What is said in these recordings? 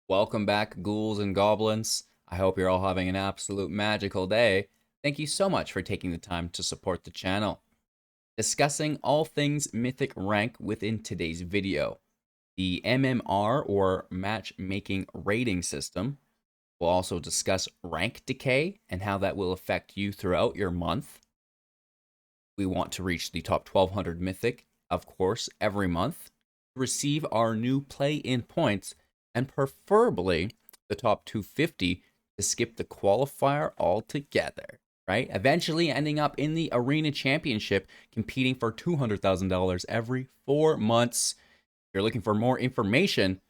Welcome back, ghouls and goblins. I hope you're all having an absolute magical day. Thank you so much for taking the time to support the channel. Discussing all things Mythic rank within today's video. The MMR or Matchmaking rating system. We'll also discuss rank decay and how that will affect you throughout your month. We want to reach the top 1200 Mythic, of course, every month. Receive our new play-in points and preferably the top 250 to skip the qualifier altogether, right? Eventually ending up in the Arena Championship, competing for $200,000 every 4 months. If you're looking for more information,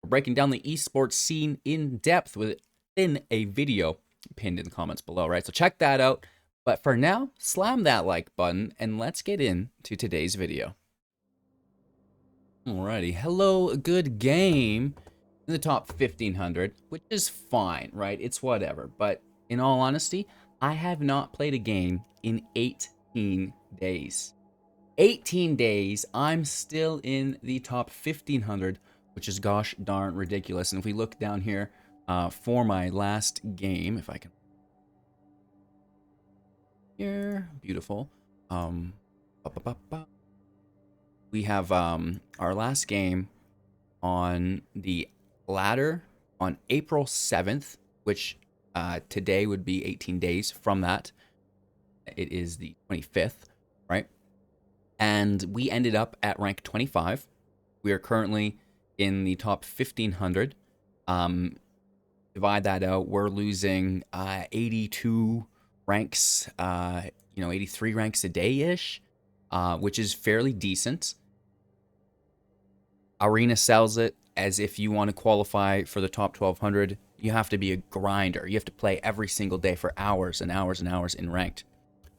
we're breaking down the esports scene in depth within a video pinned in the comments below, right? So check that out. But for now, slam that like button and let's get into today's video. Alrighty, hello, good game in the top 1500, which is fine, right? It's whatever. But in all honesty, I have not played a game in 18 days. 18 days, I'm still in the top 1500, which is gosh darn ridiculous. And if we look down here for my last game, if I can. Here, beautiful. We have our last game on the ladder on April 7th, which today would be 18 days from that. It is the 25th, right? And we ended up at rank 25. We are currently in the top 1500. Divide that out, we're losing 82 ranks, 83 ranks a day-ish, which is fairly decent. Arena sells it as if you want to qualify for the top 1200, you have to be a grinder. You have to play every single day for hours and hours and hours in ranked.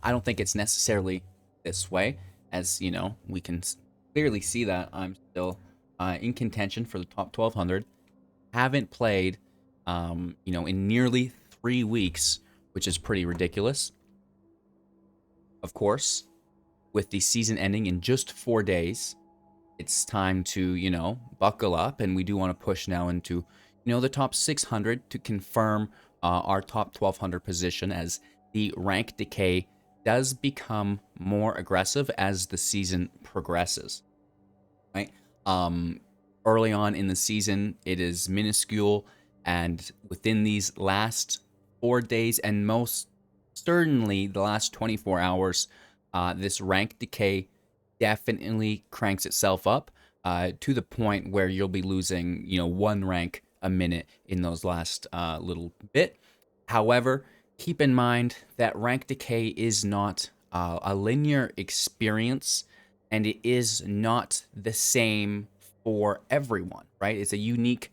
I don't think it's necessarily this way, as you know, we can clearly see that I'm still in contention for the top 1200. Haven't played, in nearly 3 weeks, which is pretty ridiculous. Of course, with the season ending in just 4 days, it's time to, buckle up, and we do want to push now into, the top 600 to confirm our top 1200 position as the rank decay does become more aggressive as the season progresses, right? Early on in the season, it is minuscule, and within these last 4 days, and most certainly the last 24 hours, this rank decay definitely cranks itself up to the point where you'll be losing, 1 rank a minute in those last little bit. However, keep in mind that rank decay is not a linear experience, and it is not the same for everyone, right? It's a unique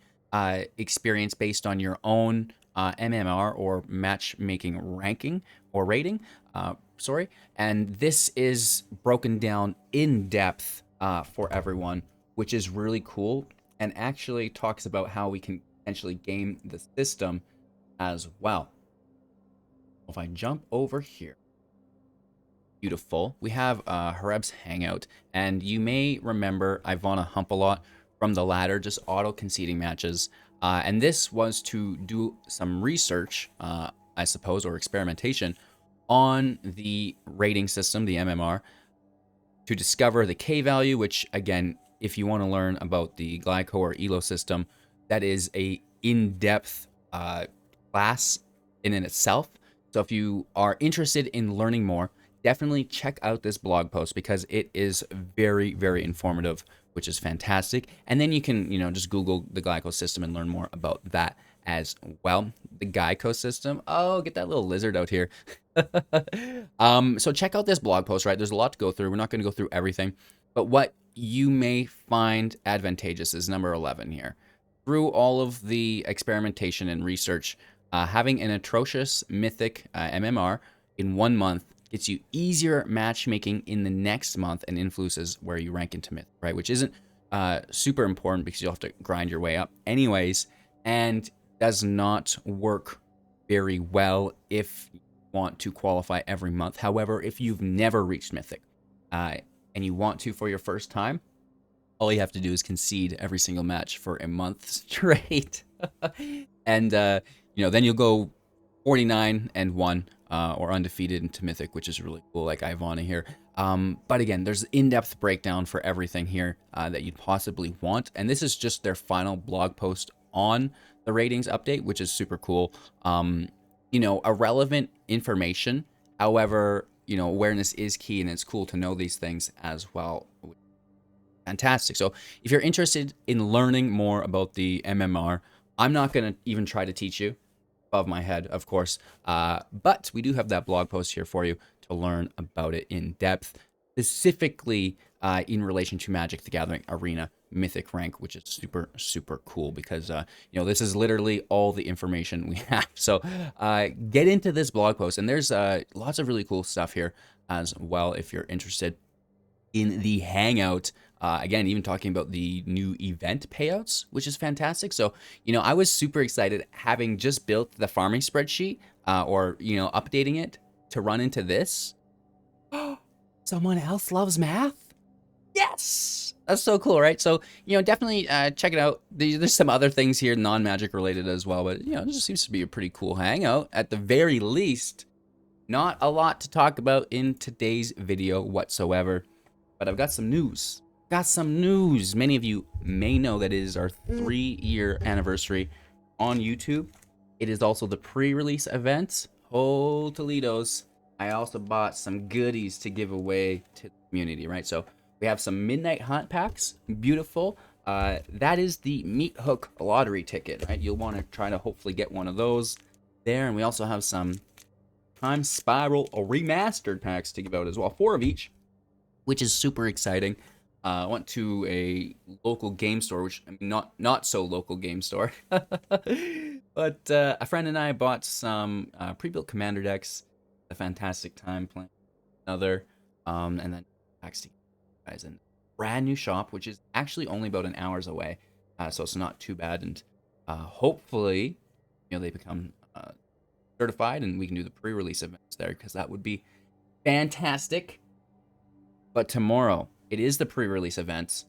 experience based on your own MMR or matchmaking ranking or rating. And this is broken down in depth for everyone, which is really cool and actually talks about how we can potentially game the system as well. If I jump over here, beautiful, we have Hareb's Hangout, and you may remember Ivana Hump a lot from the ladder, just auto conceding matches, and this was to do some research, I suppose, or experimentation on the rating system, the MMR, to discover the K value, which again, if you want to learn about the Glyco or Elo system, that is a in-depth class in itself. So if you are interested in learning more, definitely check out this blog post because it is very, very informative, which is fantastic. And then you can, just Google the Glyco system and learn more about that as well. The Glyco system. Oh, get that little lizard out here. So check out this blog post, right? There's a lot to go through. We're not going to go through everything, but what you may find advantageous is number 11 here. Through all of the experimentation and research, having an atrocious Mythic MMR in 1 month gets you easier matchmaking in the next month and influences where you rank into Mythic, right? Which isn't super important because you'll have to grind your way up anyways, and does not work very well if you want to qualify every month. However, if you've never reached Mythic and you want to for your first time, all you have to do is concede every single match for a month straight. And, then you'll go 49-1 or undefeated into Mythic, which is really cool, like Ivana here. But again, there's in-depth breakdown for everything here that you'd possibly want. And this is just their final blog post on the ratings update, which is super cool. Irrelevant information. However, awareness is key, and it's cool to know these things as well. Fantastic. So if you're interested in learning more about the MMR, I'm not going to even try to teach you above my head, of course. But we do have that blog post here for you to learn about it in depth, specifically in relation to Magic the Gathering Arena Mythic rank, which is super, super cool because, this is literally all the information we have. So get into this blog post, and there's lots of really cool stuff here as well if you're interested in the Hangout. Again, even talking about the new event payouts, which is fantastic. So, I was super excited having just built the farming spreadsheet or, updating it to run into this. Someone else loves math? Yes! That's so cool, right? So, definitely check it out. There's some other things here, non-magic related as well, but, it just seems to be a pretty cool Hangout. At the very least, not a lot to talk about in today's video whatsoever, but I've got some news. Many of you may know that it is our 3-year anniversary on YouTube. It is also the pre-release event. Oh, Toledo's. I also bought some goodies to give away to the community, right? So we have some Midnight Hunt packs. Beautiful. That is the Meat Hook lottery ticket, right? You'll want to try to hopefully get one of those there. And we also have some Time Spiral remastered packs to give out as well. 4 of each, which is super exciting. I went to a local game store, which I mean, not so local game store, but a friend and I bought some pre-built commander decks. A fantastic time playing another, and then packs to guys in brand new shop, which is actually only about an hour's away, so it's not too bad. And hopefully, they become certified, and we can do the pre-release events there because that would be fantastic. But tomorrow, it is the pre-release events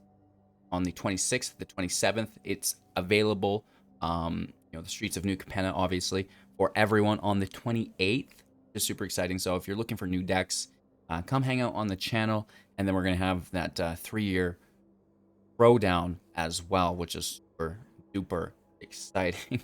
on the 26th, the 27th. It's available, the streets of New Capenna, obviously, for everyone on the 28th. Just super exciting. So if you're looking for new decks, come hang out on the channel, and then we're going to have that 3-year throwdown as well, which is super duper exciting.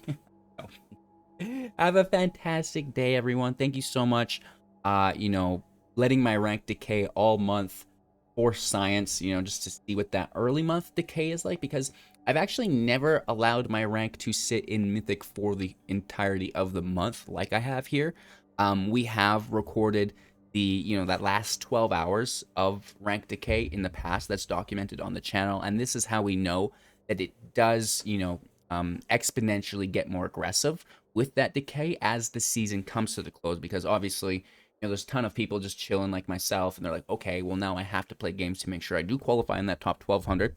Have a fantastic day, everyone. Thank you so much. Letting my rank decay all month for science, just to see what that early month decay is like, because I've actually never allowed my rank to sit in Mythic for the entirety of the month like I have here. We have recorded the, that last 12 hours of rank decay in the past. That's documented on the channel, and this is how we know that it does, exponentially get more aggressive with that decay as the season comes to the close, because obviously, there's a ton of people just chilling like myself, and they're like, okay, well, now I have to play games to make sure I do qualify in that top 1200,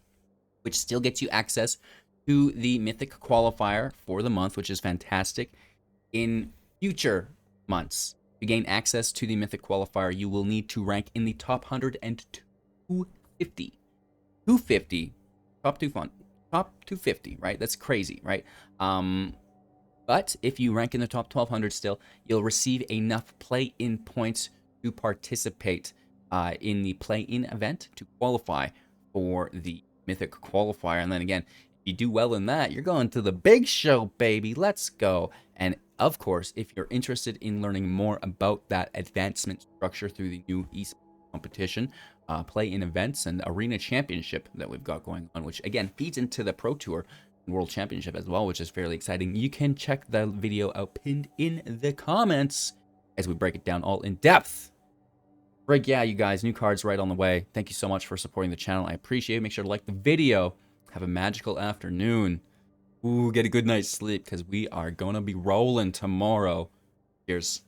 which still gets you access to the Mythic qualifier for the month, which is fantastic. In future months, to gain access to the Mythic qualifier, you will need to rank in the top 100 and 250. 250, top 250, right? That's crazy, right? But if you rank in the top 1200 still, you'll receive enough play-in points to participate in the play-in event to qualify for the Mythic qualifier. And then again, if you do well in that, you're going to the big show, baby. Let's go. And of course, if you're interested in learning more about that advancement structure through the new esports competition, play-in events, and arena championship that we've got going on, which again feeds into the Pro Tour World Championship as well, which is fairly exciting. You can check the video out pinned in the comments as we break it down all in depth. Frig, yeah, you guys, new cards right on the way. Thank you so much for supporting the channel. I appreciate it. Make sure to like the video. Have a magical afternoon. Ooh, get a good night's sleep because we are going to be rolling tomorrow. Cheers.